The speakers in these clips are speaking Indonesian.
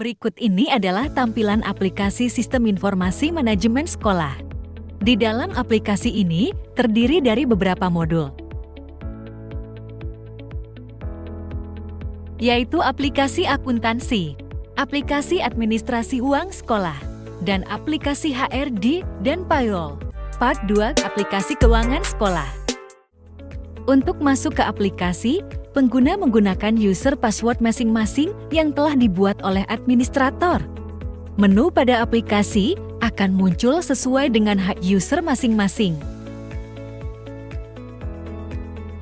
Berikut ini adalah tampilan aplikasi Sistem Informasi Manajemen Sekolah. Di dalam aplikasi ini, terdiri dari beberapa modul, yaitu aplikasi akuntansi, aplikasi administrasi uang sekolah, dan aplikasi HRD dan payroll. Part 2, aplikasi keuangan sekolah. Untuk masuk ke aplikasi, pengguna menggunakan user password masing-masing yang telah dibuat oleh administrator. Menu pada aplikasi akan muncul sesuai dengan hak user masing-masing.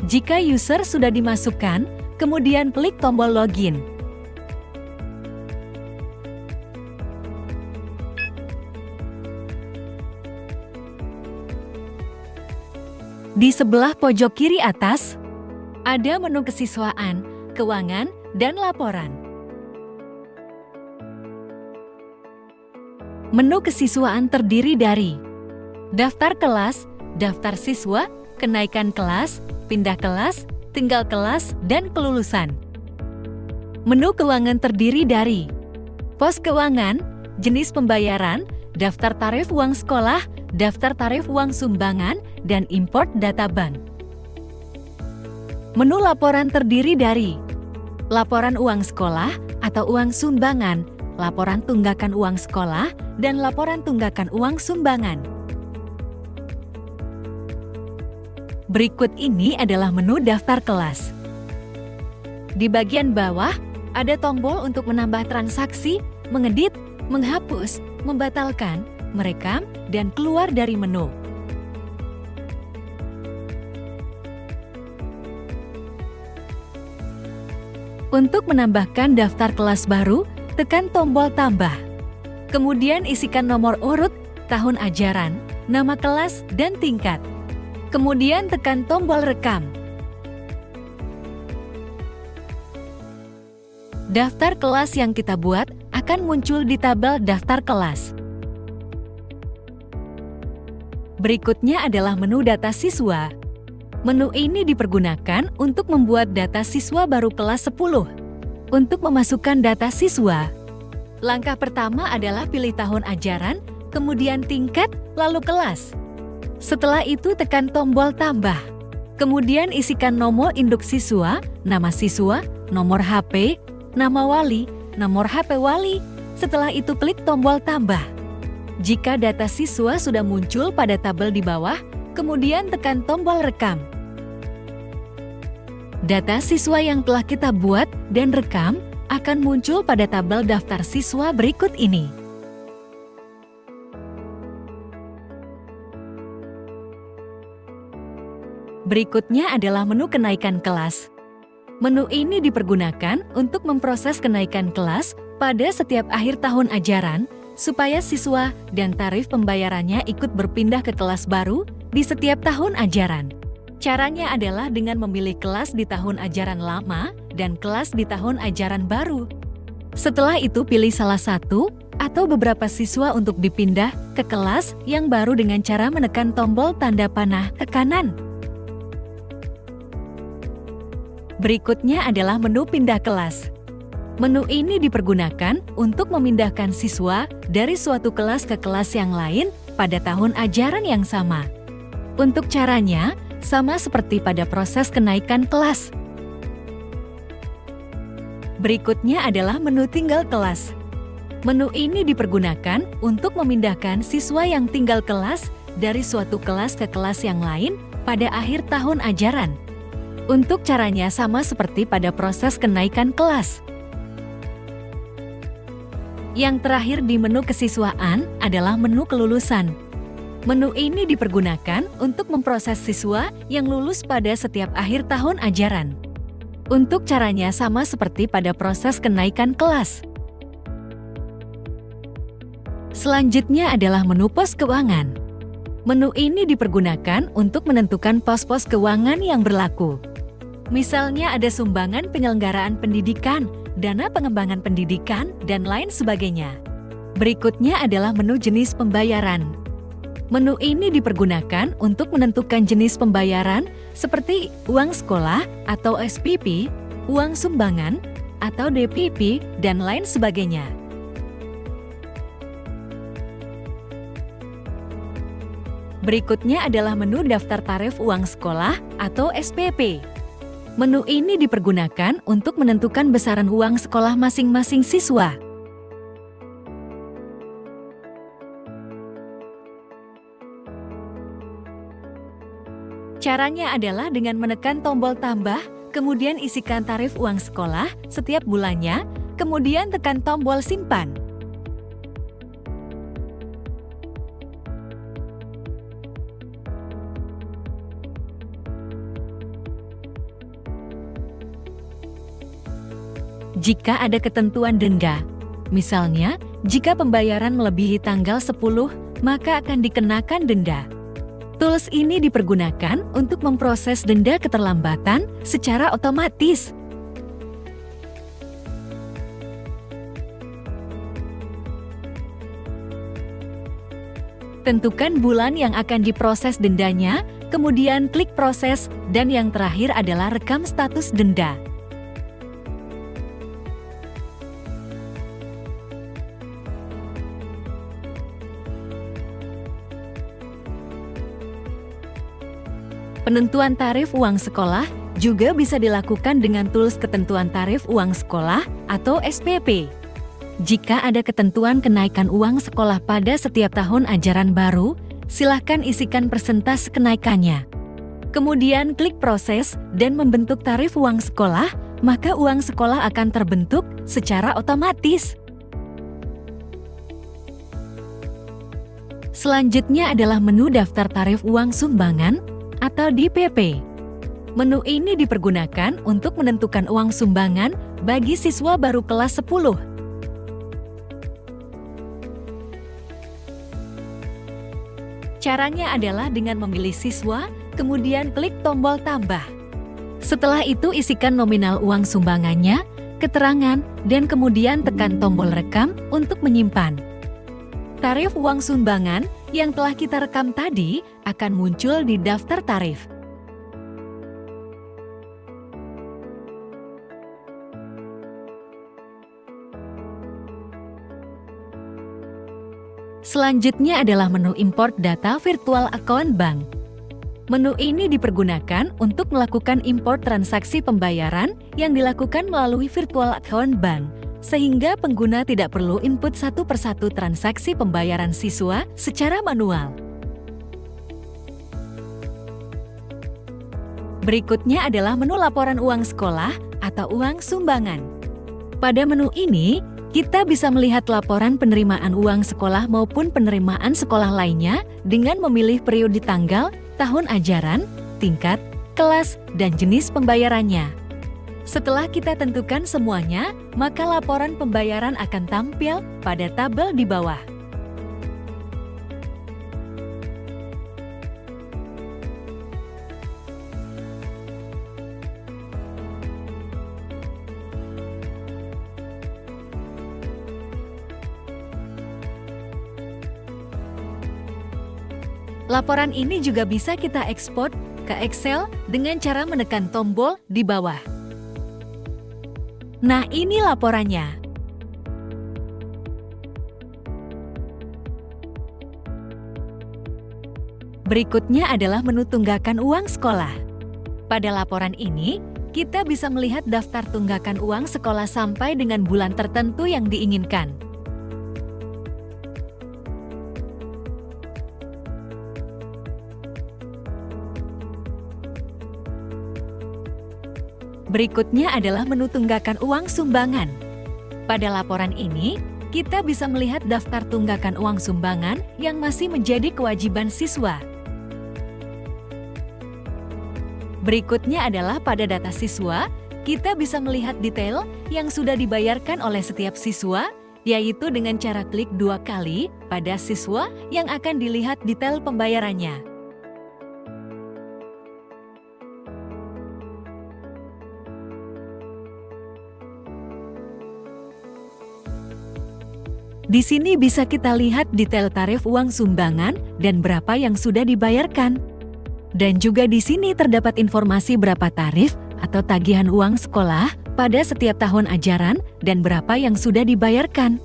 Jika user sudah dimasukkan, kemudian klik tombol login. Di sebelah pojok kiri atas, ada menu kesiswaan, keuangan, dan laporan. Menu kesiswaan terdiri dari daftar kelas, daftar siswa, kenaikan kelas, pindah kelas, tinggal kelas, dan kelulusan. Menu keuangan terdiri dari pos keuangan, jenis pembayaran, daftar tarif uang sekolah, daftar tarif uang sumbangan, dan import data bank. Menu laporan terdiri dari laporan uang sekolah atau uang sumbangan, laporan tunggakan uang sekolah, dan laporan tunggakan uang sumbangan. Berikut ini adalah menu daftar kelas. Di bagian bawah, ada tombol untuk menambah transaksi, mengedit, menghapus, membatalkan, merekam, dan keluar dari menu. Untuk menambahkan daftar kelas baru, tekan tombol tambah. Kemudian isikan nomor urut, tahun ajaran, nama kelas, dan tingkat. Kemudian tekan tombol rekam. Daftar kelas yang kita buat akan muncul di tabel daftar kelas. Berikutnya adalah menu data siswa. Menu ini dipergunakan untuk membuat data siswa baru kelas 10. Untuk memasukkan data siswa, langkah pertama adalah pilih tahun ajaran, kemudian tingkat, lalu kelas. Setelah itu tekan tombol tambah. Kemudian isikan nomor induk siswa, nama siswa, nomor HP, nama wali, nomor HP wali. Setelah itu klik tombol tambah. Jika data siswa sudah muncul pada tabel di bawah, kemudian tekan tombol rekam. Data siswa yang telah kita buat dan rekam akan muncul pada tabel daftar siswa berikut ini. Berikutnya adalah menu kenaikan kelas. Menu ini dipergunakan untuk memproses kenaikan kelas pada setiap akhir tahun ajaran, supaya siswa dan tarif pembayarannya ikut berpindah ke kelas baru di setiap tahun ajaran. Caranya adalah dengan memilih kelas di tahun ajaran lama dan kelas di tahun ajaran baru. Setelah itu pilih salah satu atau beberapa siswa untuk dipindah ke kelas yang baru dengan cara menekan tombol tanda panah ke kanan. Berikutnya adalah menu pindah kelas. Menu ini dipergunakan untuk memindahkan siswa dari suatu kelas ke kelas yang lain pada tahun ajaran yang sama. Untuk caranya, sama seperti pada proses kenaikan kelas. Berikutnya adalah menu tinggal kelas. Menu ini dipergunakan untuk memindahkan siswa yang tinggal kelas dari suatu kelas ke kelas yang lain pada akhir tahun ajaran. Untuk caranya sama seperti pada proses kenaikan kelas. Yang terakhir di menu kesiswaan adalah menu kelulusan. Menu ini dipergunakan untuk memproses siswa yang lulus pada setiap akhir tahun ajaran. Untuk caranya sama seperti pada proses kenaikan kelas. Selanjutnya adalah menu pos keuangan. Menu ini dipergunakan untuk menentukan pos-pos keuangan yang berlaku. Misalnya ada sumbangan penyelenggaraan pendidikan, dana pengembangan pendidikan, dan lain sebagainya. Berikutnya adalah menu jenis pembayaran. Menu ini dipergunakan untuk menentukan jenis pembayaran seperti uang sekolah atau SPP, uang sumbangan, atau DPP, dan lain sebagainya. Berikutnya adalah menu daftar tarif uang sekolah atau SPP. Menu ini dipergunakan untuk menentukan besaran uang sekolah masing-masing siswa. Caranya adalah dengan menekan tombol tambah, kemudian isikan tarif uang sekolah setiap bulannya, kemudian tekan tombol simpan. Jika ada ketentuan denda, misalnya, jika pembayaran melebihi tanggal 10, maka akan dikenakan denda. Tools ini dipergunakan untuk memproses denda keterlambatan secara otomatis. Tentukan bulan yang akan diproses dendanya, kemudian klik proses, dan yang terakhir adalah rekam status denda. Penentuan tarif uang sekolah juga bisa dilakukan dengan tools ketentuan tarif uang sekolah atau SPP. Jika ada ketentuan kenaikan uang sekolah pada setiap tahun ajaran baru, silakan isikan persentase kenaikannya. Kemudian klik proses dan membentuk tarif uang sekolah, maka uang sekolah akan terbentuk secara otomatis. Selanjutnya adalah menu daftar tarif uang sumbangan atau DPP. Menu ini dipergunakan untuk menentukan uang sumbangan bagi siswa baru kelas 10. Caranya adalah dengan memilih siswa, kemudian klik tombol tambah. Setelah itu isikan nominal uang sumbangannya, keterangan, dan kemudian tekan tombol rekam untuk menyimpan. Tarif uang sumbangan yang telah kita rekam tadi akan muncul di daftar tarif. Selanjutnya adalah menu import data virtual account bank. Menu ini dipergunakan untuk melakukan import transaksi pembayaran yang dilakukan melalui virtual account bank, sehingga pengguna tidak perlu input satu persatu transaksi pembayaran siswa secara manual. Berikutnya adalah menu laporan uang sekolah atau uang sumbangan. Pada menu ini, kita bisa melihat laporan penerimaan uang sekolah maupun penerimaan sekolah lainnya dengan memilih periode tanggal, tahun ajaran, tingkat, kelas, dan jenis pembayarannya. Setelah kita tentukan semuanya, maka laporan pembayaran akan tampil pada tabel di bawah. Laporan ini juga bisa kita ekspor ke Excel dengan cara menekan tombol di bawah. Nah, ini laporannya. Berikutnya adalah menu tunggakan uang sekolah. Pada laporan ini, kita bisa melihat daftar tunggakan uang sekolah sampai dengan bulan tertentu yang diinginkan. Berikutnya adalah menu tunggakan uang sumbangan. Pada laporan ini, kita bisa melihat daftar tunggakan uang sumbangan yang masih menjadi kewajiban siswa. Berikutnya adalah pada data siswa, kita bisa melihat detail yang sudah dibayarkan oleh setiap siswa, yaitu dengan cara klik 2 kali pada siswa yang akan dilihat detail pembayarannya. Di sini bisa kita lihat detail tarif uang sumbangan dan berapa yang sudah dibayarkan. Dan juga di sini terdapat informasi berapa tarif atau tagihan uang sekolah pada setiap tahun ajaran dan berapa yang sudah dibayarkan.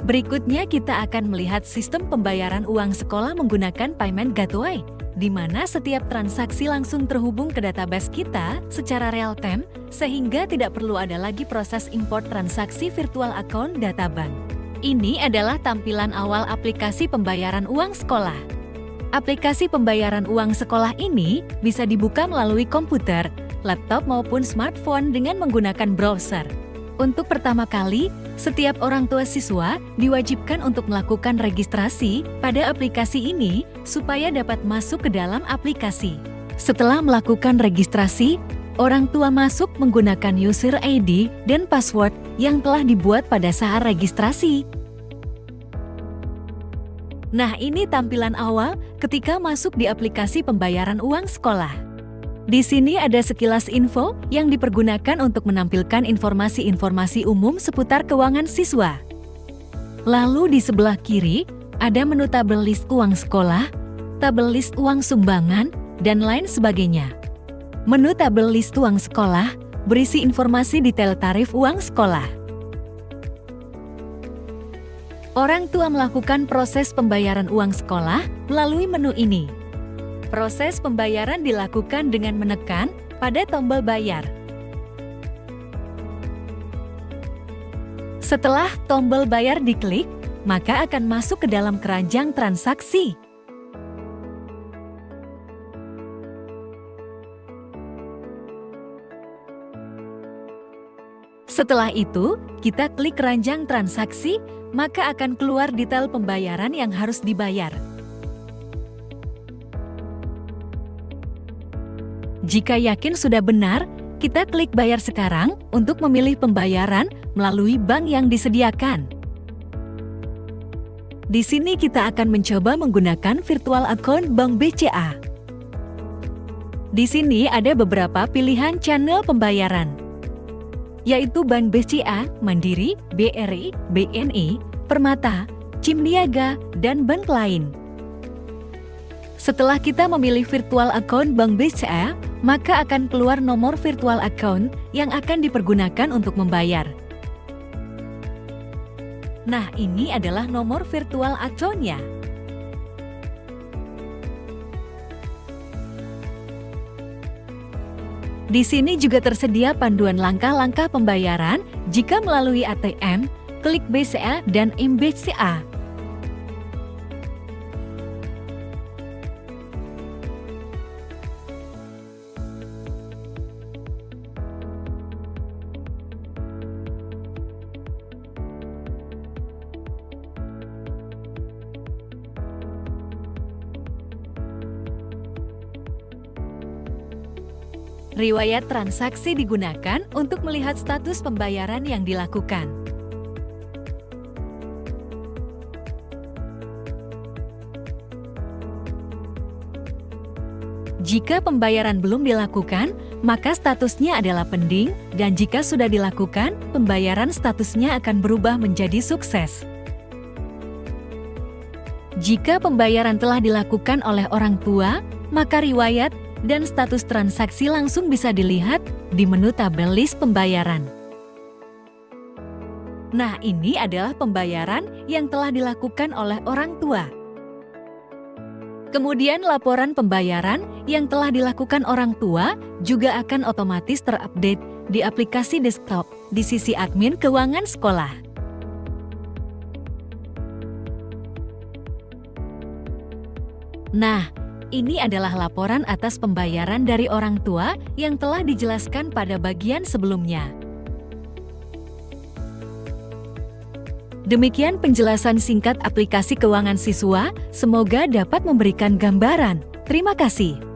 Berikutnya kita akan melihat sistem pembayaran uang sekolah menggunakan Payment Gateway, di mana setiap transaksi langsung terhubung ke database kita secara real-time, sehingga tidak perlu ada lagi proses import transaksi virtual account data bank. Ini adalah tampilan awal aplikasi pembayaran uang sekolah. Aplikasi pembayaran uang sekolah ini bisa dibuka melalui komputer, laptop maupun smartphone dengan menggunakan browser. Untuk pertama kali, setiap orang tua siswa diwajibkan untuk melakukan registrasi pada aplikasi ini supaya dapat masuk ke dalam aplikasi. Setelah melakukan registrasi, orang tua masuk menggunakan user ID dan password yang telah dibuat pada saat registrasi. Nah, ini tampilan awal ketika masuk di aplikasi pembayaran uang sekolah. Di sini ada sekilas info yang dipergunakan untuk menampilkan informasi-informasi umum seputar keuangan siswa. Lalu di sebelah kiri, ada menu tabel list uang sekolah, tabel list uang sumbangan, dan lain sebagainya. Menu tabel list uang sekolah berisi informasi detail tarif uang sekolah. Orang tua melakukan proses pembayaran uang sekolah melalui menu ini. Proses pembayaran dilakukan dengan menekan pada tombol bayar. Setelah tombol bayar diklik, maka akan masuk ke dalam keranjang transaksi. Setelah itu, kita klik keranjang transaksi, maka akan keluar detail pembayaran yang harus dibayar. Jika yakin sudah benar, kita klik bayar sekarang untuk memilih pembayaran melalui bank yang disediakan. Di sini kita akan mencoba menggunakan virtual account Bank BCA. Di sini ada beberapa pilihan channel pembayaran, yaitu Bank BCA, Mandiri, BRI, BNI, Permata, Cimniaga, dan bank lain. Setelah kita memilih virtual account Bank BCA, maka akan keluar nomor virtual account yang akan dipergunakan untuk membayar. Nah, ini adalah nomor virtual account-nya. Di sini juga tersedia panduan langkah-langkah pembayaran jika melalui ATM, klik BCA dan MBCA. Riwayat transaksi digunakan untuk melihat status pembayaran yang dilakukan. Jika pembayaran belum dilakukan, maka statusnya adalah pending, dan jika sudah dilakukan, pembayaran statusnya akan berubah menjadi sukses. Jika pembayaran telah dilakukan oleh orang tua, maka riwayat dan status transaksi langsung bisa dilihat di menu tabel list pembayaran. Nah, ini adalah pembayaran yang telah dilakukan oleh orang tua. Kemudian laporan pembayaran yang telah dilakukan orang tua juga akan otomatis terupdate di aplikasi desktop di sisi admin keuangan sekolah. Nah, ini adalah laporan atas pembayaran dari orang tua yang telah dijelaskan pada bagian sebelumnya. Demikian penjelasan singkat aplikasi keuangan siswa, semoga dapat memberikan gambaran. Terima kasih.